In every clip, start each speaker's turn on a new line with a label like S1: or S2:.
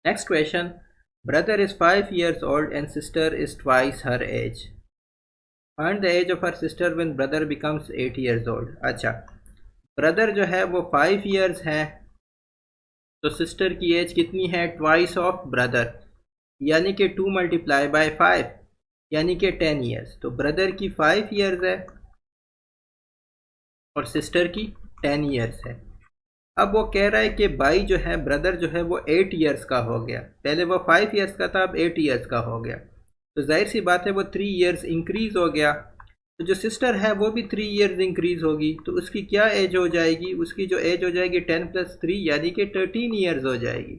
S1: Next question, brother is 5 years old and sister is twice her age. Find the age of her sister when brother becomes 8 years old. अच्छा, brother जो है वो 5 years है, तो sister की as कितनी है? ट्वाइस ऑफ ब्रदर, यानी कि 2 × 5 यानी कि 10 years। तो ब्रदर की 5 years है और सिस्टर की 10 years है। अब वो कह रहा है कि भाई जो है ब्रदर जो है वो 8 years का हो गया, पहले वो 5 years का था, अब 8 years का हो गया, तो जाहिर सी बात है वो 3 years इंक्रीज हो गया। तो जो सिस्टर है वो भी 3 years इंक्रीज होगी, तो उसकी क्या एज हो जाएगी? उसकी जो एज हो जाएगी 10 + 3 यानी कि 13 years हो जाएगी।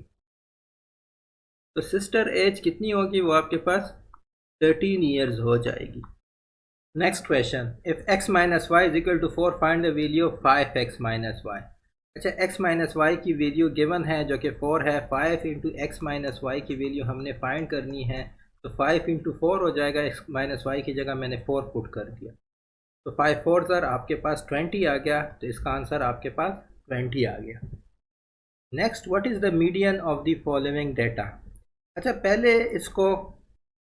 S1: तो सिस्टर एज कितनी होगी? वो आपके पास 13 years हो जाएगी। Next question, if x - y = 4 find the value of 5x - y। अच्छा, x - y की वैल्यू गिवन है जो कि 4 है, 5 × x - y की वैल्यू हमने फाइंड करनी है, तो 5 × 4 हो जाएगा, x - y की जगह मैंने 4 पुट कर दिया, तो 5 4 सर आपके पास 20 आ गया, तो इसका आंसर आपके पास 20 आ गया। Next, what is the median of the following data. अच्छा, पहले इसको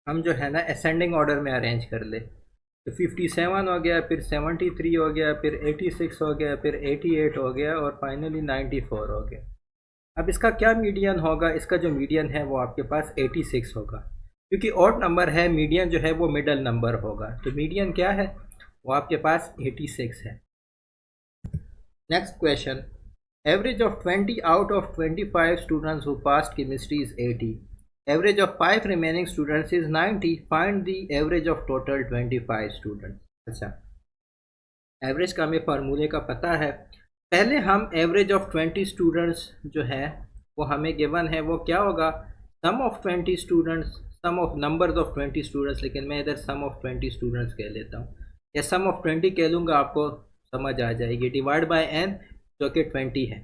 S1: हम जो है ना असेंडिंग ऑर्डर में अरेंज कर ले, तो 57 हो गया, फिर 73 हो गया, फिर 86 हो गया, फिर 88 हो गया और फाइनली 94 हो गया। अब इसका क्या मीडियन होगा? इसका जो मीडियन है वो आपके पास 86 होगा, क्योंकि ऑड नंबर है, मीडियन जो है वो मिडल नंबर होगा, तो मीडियन क्या है? वो आपके पास 86 है। Next question, average of 20 out of 25 students who passed chemistry is 80, average of 5 remaining students is 90, find the average of total 25 students. अच्छा, एवरेज का हमें फार्मूले का पता है, पहले हम एवरेज ऑफ 20 स्टूडेंट्स जो है वो हमें गिवन है, वो क्या होगा? Sum of 20 students, sum of numbers of 20 students, लेकिन मैं इधर सम ऑफ 20 स्टूडेंट्स कह लेता हूँ, या सम ऑफ 20 कह लूँगा, आपको समझ आ जाएगी, डिवाइड बाय n जो कि 20 है।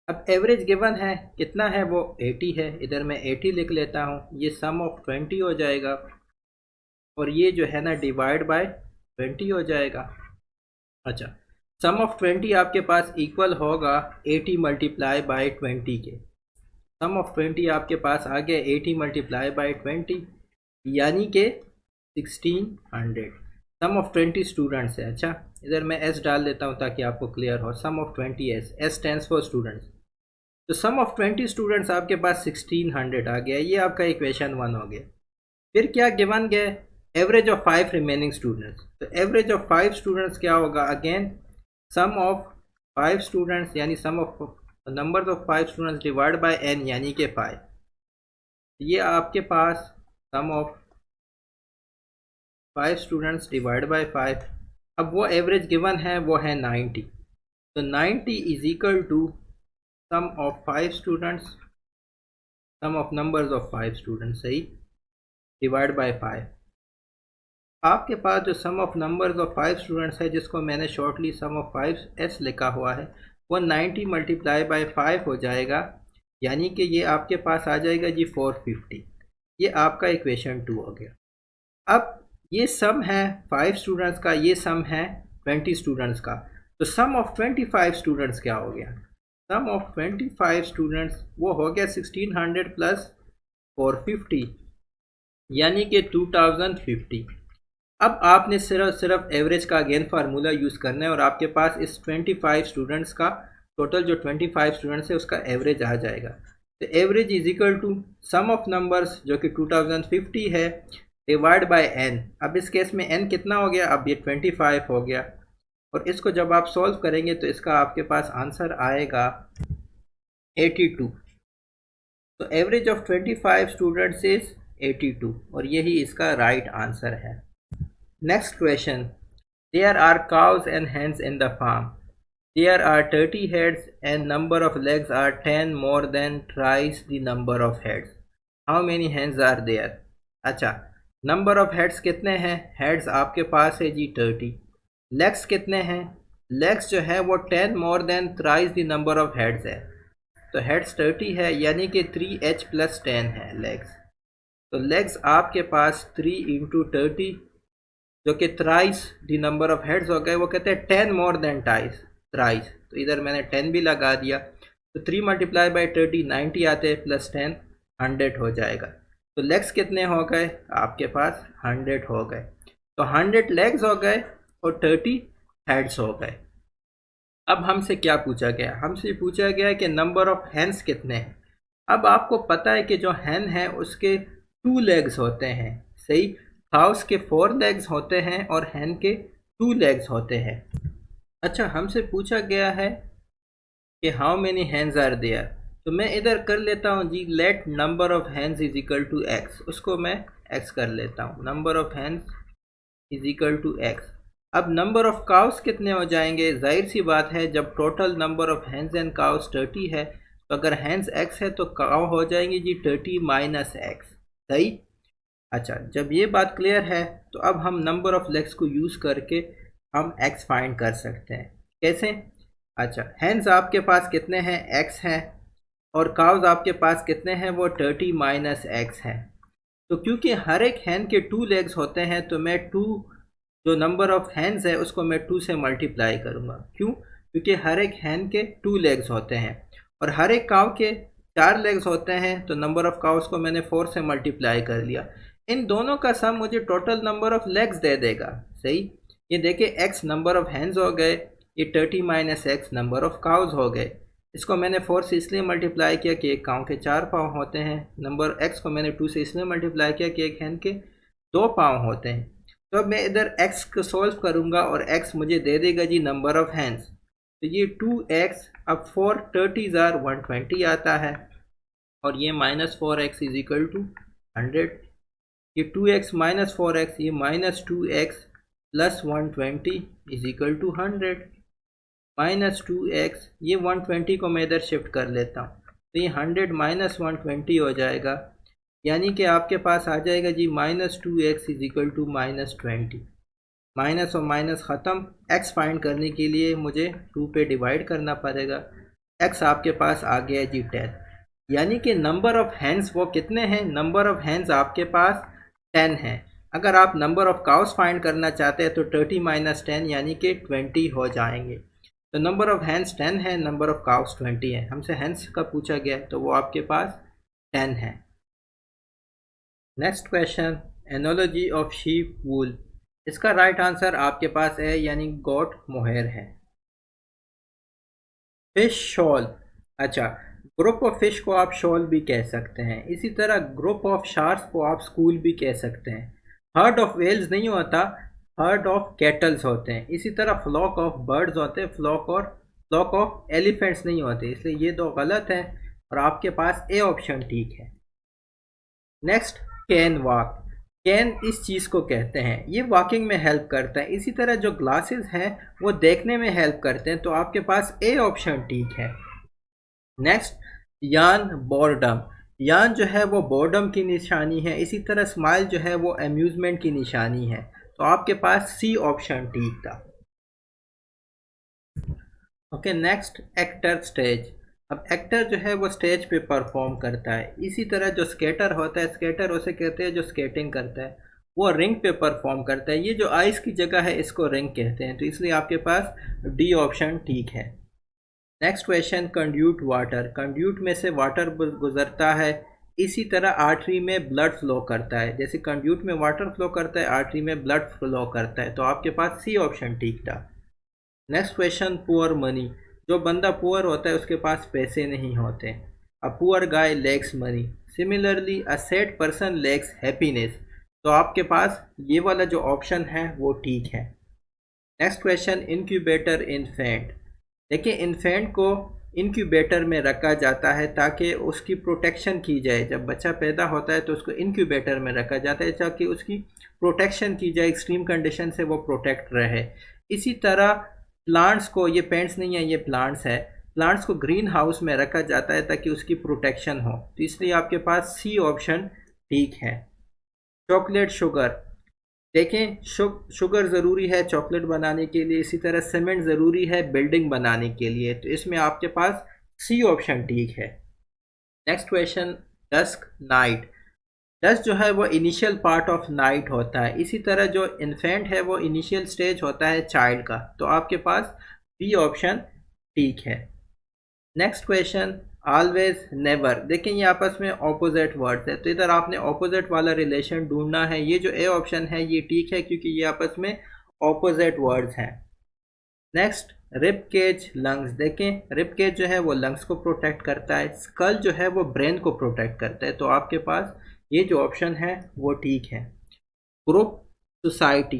S1: अब एवरेज गिवन है कितना है? वो 80 है, इधर मैं 80 लिख लेता हूँ, ये सम ऑफ 20 हो जाएगा और ये जो है ना डिवाइड बाय 20 हो जाएगा। अच्छा, सम ऑफ 20 आपके पास इक्वल होगा 80 × 20 के, सम ऑफ 20 आपके पास आ गया 80 × 20 यानी कि 1600। सम ऑफ 20 स्टूडेंट्स है। अच्छा, इधर मैं एस डाल देता हूँ ताकि आपको क्लियर हो, sum of 20 S stands for students, तो सम ऑफ 20 स्टूडेंट्स आपके पास 1600 आ गया, ये आपका इक्वेशन 1 हो गया। फिर क्या गिवन गया? एवरेज ऑफ 5 रिमेनिंग स्टूडेंट्स, तो एवरेज ऑफ 5 स्टूडेंट्स क्या होगा? अगेन सम ऑफ 5 स्टूडेंट्स यानी sum of number of 5 students divide by n यानी कि 5, ये आपके पास sum of 5 students divide by 5। अब वो एवरेज गिवन है वो है 90, तो 90 is equal to sum of 5 students, sum of numbers of 5 students, सही, डिवाइड बाय 5। आपके पास जो sum of numbers of 5 students है, जिसको मैंने शॉर्टली सम ऑफ 5s लिखा हुआ है, वो 90 × 5 हो जाएगा, यानी कि ये आपके पास आ जाएगा जी 450। ये आपका इक्वेशन 2 हो गया। अब ये सम है 5 स्टूडेंट्स का, ये सम है 20 स्टूडेंट्स का, तो सम ऑफ 25 स्टूडेंट्स क्या हो गया? सम ऑफ 25 स्टूडेंट्स वो हो गया 1600 + 450 यानी कि 2050। अब आपने सिर्फ एवरेज का अगेन फार्मूला यूज़ करना है और आपके पास इस 25 स्टूडेंट्स का टोटल जो 25 स्टूडेंट्स है उसका एवरेज आ जाएगा। तो average is equal to sum of numbers जो कि 2050 है डिवाइड बाय n। अब इस केस में n कितना हो गया? अब ये 25 हो गया, और इसको जब आप सॉल्व करेंगे तो इसका आपके पास आंसर आएगा 82। तो एवरेज ऑफ 25 स्टूडेंट्स इज 82 और यही इसका राइट आंसर है। Next question, there are cows and hens in the farm. There are 30 heads and number of legs are 10 more than thrice the number of heads. How many hens are there? अच्छा, number of heads कितने हैं? Heads आपके पास है जी 30। Legs कितने हैं? Legs जो है वो 10 more than thrice the number of heads है, तो हेड्स 30 है यानी कि 3h + 10 है लेग्स, तो लेग्स आपके पास 3 × 30 जो कि thrice the number of heads हो गए, वो कहते हैं 10 मोर देन थ्राइस, तो इधर मैंने 10 भी लगा दिया, तो 3 × 30 90 आते हैं +10, 100 हो जाएगा। तो लेग्स कितने हो गए आपके पास? 100 हो गए। तो 100 लेग्स हो गए और 30 हेड्स हो गए। अब हमसे क्या पूछा गया? हमसे पूछा गया है कि नंबर ऑफ हैंड्स कितने हैं। अब आपको पता है कि जो हैन है उसके 2 लेग्स होते हैं, सही। काउस के 4 लेग्स होते हैं और हैन के 2 लेग्स होते हैं। अच्छा, हमसे पूछा गया है कि how many hands are there. तो मैं इधर कर लेता हूँ जी, let number of hands is equal to X. उसको मैं एक्स कर लेता हूँ, number of hands is equal to X. अब नंबर ऑफ काउस कितने हो जाएंगे? जाहिर सी बात है, जब total number of hands and cows 30 है, तो अगर हैंड्स एक्स है तो काउ हो जाएंगे जी 30 माइनस एक्स, सही। अच्छा, जब ये बात क्लियर है तो अब हम नंबर ऑफ लेग्स को यूज़ करके हम एक्स फाइंड कर सकते हैं। कैसे? अच्छा, हैंड्स आपके पास कितने हैं? एक्स हैं। और काउस आपके पास कितने हैं? वो 30 माइनस एक्स हैं। तो क्योंकि हर एक हैंड के 2 लेग्स होते हैं, तो मैं 2, जो नंबर ऑफ हैंड्स है उसको मैं 2 से मल्टीप्लाई करूँगा। क्यों? क्योंकि हर एक हैंड के 2 लेग्स होते हैं और हर एक काव के 4 लेग्स होते हैं, तो नंबर ऑफ काउस को मैंने 4 से मल्टीप्लाई कर लिया। इन दोनों का सम मुझे total number of legs they देगा, सही। ये देखिए, एक्स नंबर ऑफ हैंड्स हो गए, ये 30 minus x number of cows हो गए। इसको मैंने 4 से इसलिए मल्टीप्लाई किया कि एक काउ के 4 पाँव होते हैं। नंबर एक्स को मैंने 2 से इसलिए मल्टीप्लाई किया कि एक हैंड के 2 पाँव होते हैं। तो अब मैं इधर x को सॉल्व करूंगा और x मुझे दे देगा जी नंबर ऑफ हैंड्स। तो ये 2x, अब 4 30 120 आता है, और ये minus 4x is equal to 100। ये 2x माइनस 4x, ये minus 2x plus 120 is equal to 100। Minus 2x, ये 120 को मैं इधर शिफ्ट कर लेता हूँ, तो ये 100 माइनस 120 हो जाएगा, यानी कि आपके पास आ जाएगा जी minus 2x is equal to minus 20। Minus और माइनस ख़त्म। x फाइंड करने के लिए मुझे 2 पे डिवाइड करना पड़ेगा। x आपके पास आ गया जी 10, यानी कि नंबर ऑफ हैंड्स वो कितने हैं? नंबर ऑफ हैंड्स आपके पास 10 हैं। अगर आप नंबर ऑफ काउस फाइंड करना चाहते हैं तो 30 माइनस 10 यानी कि 20 हो जाएंगे। तो नंबर ऑफ हैंड्स 10 है, नंबर ऑफ काउस 20 है। हमसे हैंड्स का पूछा गया है तो वो आपके पास 10 है। Next question, analogy of sheep wool. इसका राइट आंसर आपके पास है, यानी गोट मोहेर है। Fish shoal. अच्छा, ग्रुप ऑफ फिश को आप शॉल भी कह सकते हैं। इसी तरह ग्रुप ऑफ शार्क्स को आप स्कूल भी कह सकते हैं। हर्ड ऑफ वेल्स नहीं होता, हर्ड ऑफ कैटल्स होते हैं। इसी तरह फ्लॉक ऑफ बर्ड्स होते हैं, फ्लॉक ऑफ एलिफेंट्स नहीं होते। इसलिए ये दो गलत हैं और आपके पास ए ऑप्शन ठीक है। Next, can walk. कैन इस चीज़ को कहते हैं, ये वॉकिंग में हेल्प करता है। इसी तरह जो ग्लासेस हैं वो देखने में हेल्प करते हैं, तो आपके पास ए ऑप्शन ठीक है। नेक्स्ट, यान बोर्डम। यान जो है वो बोर्डम की निशानी है। इसी तरह स्माइल जो है वो अम्यूजमेंट की निशानी है, तो आपके पास सी ऑप्शन ठीक था। Okay, next, actor stage. अब एक्टर जो है वो स्टेज पे परफॉर्म करता है। इसी तरह जो स्केटर होता है, स्केटर उसे कहते हैं जो स्केटिंग करता है, वो रिंग पे परफॉर्म करता है। ये जो आइस की जगह है इसको रिंग कहते हैं, तो इसलिए आपके पास डी ऑप्शन ठीक है। Next question, conduit water. Conduit में से वाटर गुजरता है, इसी तरह आर्टरी में ब्लड फ्लो करता है। जैसे कंड्यूट में वाटर फ्लो करता है, आर्टरी में ब्लड फ्लो करता है, तो आपके पास सी ऑप्शन ठीक था। Next question, poor money. जो बंदा पुअर होता है उसके पास पैसे नहीं होते। A poor guy lakhs money, similarly a sad person lakhs happiness, तो आपके पास ये वाला जो ऑप्शन है वो ठीक है। Next question, incubator infant. देखिए, इन्फेंट को इनक्यूबेटर में रखा जाता है ताकि उसकी प्रोटेक्शन की जाए। जब बच्चा पैदा होता है तो उसको इनक्यूबेटर में रखा जाता है ताकि उसकी प्रोटेक्शन की जाए, एक्सट्रीम कंडीशन से वो प्रोटेक्ट रहे। इसी तरह प्लांट्स को, ये पेंट्स नहीं है ये प्लांट्स है, प्लांट्स को ग्रीन हाउस में रखा जाता है ताकि उसकी प्रोटेक्शन हो, तो इसलिए आपके पास सी ऑप्शन ठीक है। Chocolate sugar. देखें, शुगर ज़रूरी है चॉकलेट बनाने के लिए, इसी तरह सीमेंट ज़रूरी है बिल्डिंग बनाने के लिए, तो इसमें आपके पास सी ऑप्शन ठीक है। Next question, dusk night. Dusk जो है वो इनिशियल पार्ट ऑफ नाइट होता है। इसी तरह जो इन्फेंट है वो इनिशियल स्टेज होता है चाइल्ड का, तो आपके पास बी ऑप्शन ठीक है। Next question, always, never. देखें ये आपस में ऑपोजिट वर्ड्स है, तो इधर आपने ऑपोजिट वाला रिलेशन ढूंढना है। ये जो ए ऑप्शन है ये ठीक है क्योंकि ये आपस में ऑपोजिट वर्ड्स हैं। Next, rib cage, lungs. देखें रिब केज जो है वो लंग्स को प्रोटेक्ट करता है, स्कल जो है वो ब्रेन को प्रोटेक्ट करता है, तो आपके पास ये जो ऑप्शन है वो ठीक है। Group, society.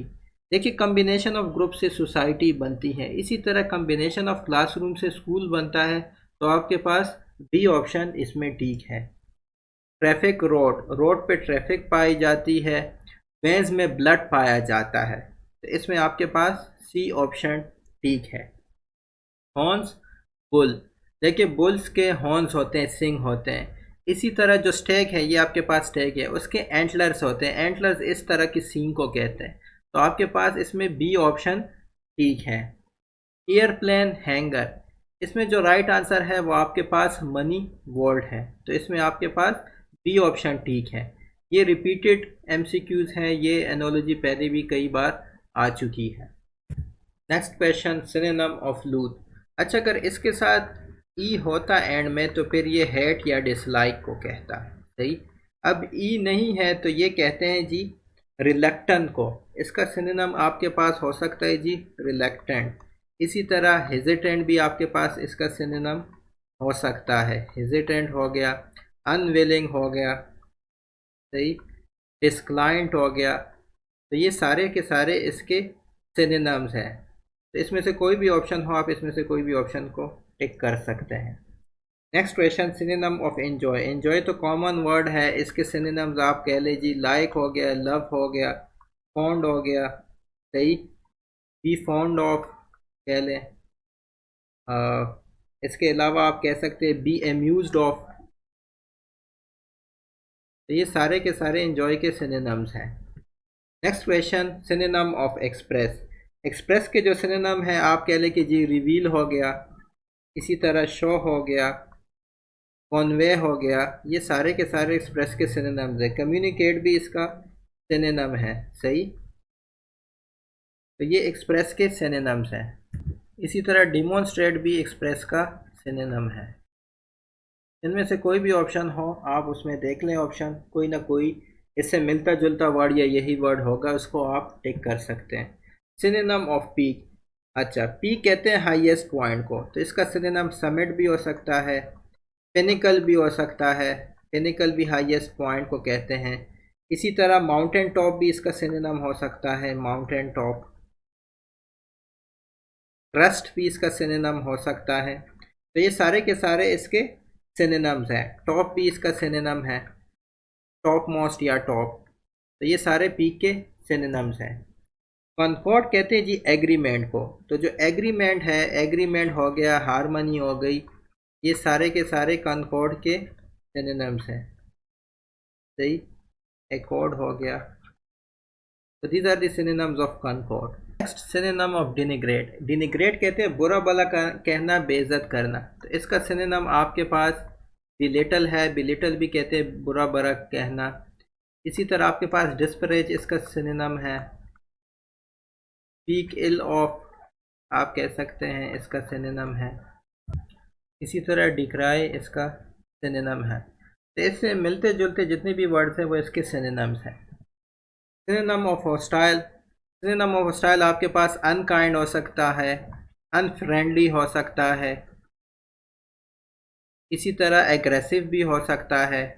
S1: देखिए कम्बिनेशन ऑफ ग्रुप से सोसाइटी बनती है, इसी तरह कम्बिनेशन ऑफ क्लासरूम से स्कूल बनता है, तो आपके पास बी ऑप्शन इसमें ठीक है। ट्रैफिक, रोड, रोड पे ट्रैफिक पाई जाती है, वेंस में ब्लड पाया जाता है, तो इसमें आपके पास सी ऑप्शन ठीक है। Horns, bull. देखिए बुल्स के हॉर्न्स होते हैं, सिंग होते हैं। इसी तरह जो स्टेग है ये आपके पास स्टेग है, उसके एंटलर्स होते हैं, एंटलर्स इस तरह की सिंग को कहते हैं, तो आपके पास इसमें बी ऑप्शन ठीक है। Airplane, hanger. इसमें जो राइट आंसर है वो आपके पास मनी वॉल्ट है, तो इसमें आपके पास बी ऑप्शन ठीक है। ये रिपीटेड एमसीक्यूज हैं, ये एनोलॉजी पहले भी कई बार आ चुकी है। Next question, synonym of loath. अच्छा अगर इसके साथ ई होता एंड में तो फिर ये हेट या डिसलाइक को कहता, सही। अब ई नहीं है तो ये कहते हैं जी रिलक्टेंट को, इसका सिनोनिम आपके पास हो सकता है जी रिलक्टेंट। इसी तरह हेजिटेंट भी आपके पास इसका सिनोनिम हो सकता है, हेजिटेंट हो गया, अनविलिंग हो गया, सही, डिस्क्लाइंट हो गया, तो ये सारे के सारे इसके सिनोनिम्स हैं, तो इसमें से कोई भी ऑप्शन हो, आप इसमें से कोई भी ऑप्शन को टिक कर सकते हैं। Next question, synonym of enjoy. Enjoy तो कॉमन वर्ड है, इसके सिनोनिम्स आप कह लीजिए लाइक हो गया, लव हो गया, फॉन्ड हो गया, सही, बी फॉन्ड ऑफ कह लें। इसके अलावा आप कह सकते हैं बी एम्यूज्ड ऑफ, तो ये सारे के सारे एंजॉय के सिनोनिम्स हैं। Next question, synonym of express. Express के जो सिनोनिम है आप कह लें कि जी रिवील हो गया, इसी तरह शो हो गया, कॉन्वे हो गया, ये सारे के सारे एक्सप्रेस के सिनोनिम्स हैं। कम्युनिकेट भी इसका सिनोनिम है, सही, तो ये एक्सप्रेस के सिनोनिम्स हैं। इसी तरह डिमॉन्स्ट्रेट भी एक्सप्रेस का सिनोनिम है। इनमें से कोई भी ऑप्शन हो आप उसमें देख लें, ऑप्शन कोई ना कोई इससे मिलता जुलता वर्ड या यही वर्ड होगा, उसको आप टिक कर सकते हैं। Synonym off peak. अच्छा पीक कहते हैं हाईएस्ट पॉइंट को, तो इसका सिनोनिम समिट भी हो सकता है, पिनिकल भी हो सकता है, पिनिकल भी हाईएस्ट पॉइंट को कहते हैं। इसी तरह माउंटेन टॉप भी इसका सिनोनिम हो सकता है, माउंटेन टॉप। ट्रस्ट भी इसका सिनोनिम हो सकता है, तो ये सारे के सारे इसके सिनोनिम्स हैं। टॉप भी इसका सिनोनिम है, टॉप मोस्ट या टॉप, तो ये सारे पीक के सिनोनिम्स हैं। कॉन्कॉर्ड कहते हैं जी एग्रीमेंट को, तो जो एग्रीमेंट है, एग्रीमेंट हो गया, हारमनी हो गई, ये सारे के सारे कॉन्कॉर्ड के सिनोनिम्स हैं, सही, एकॉर्ड हो गया, तो these are the synonyms of concord. Next, synonym of denigrate. Denigrate कहते हैं बुरा भला कहना, बेइज्जत करना, तो इसका सिनोनिम आपके पास बिलिटल है, बिलिटल भी कहते हैं बुरा भला कहना। इसी तरह आपके पास डिस्परेज इसका सिनोनिम है, स्पीक इल ऑफ आप कह सकते हैं, इसका सिनोनिम है। इसी तरह डिक्राई इसका सिनोनिम है, तो इससे मिलते जुलते जितने भी वर्ड्स हैं वो इसके सिनोनिम्स हैं। Synonym of hostile. Synonym of hostile आपके पास अनकाइंड हो सकता है, अनफ्रेंडली हो सकता है, इसी तरह एग्रेसिव भी हो सकता है,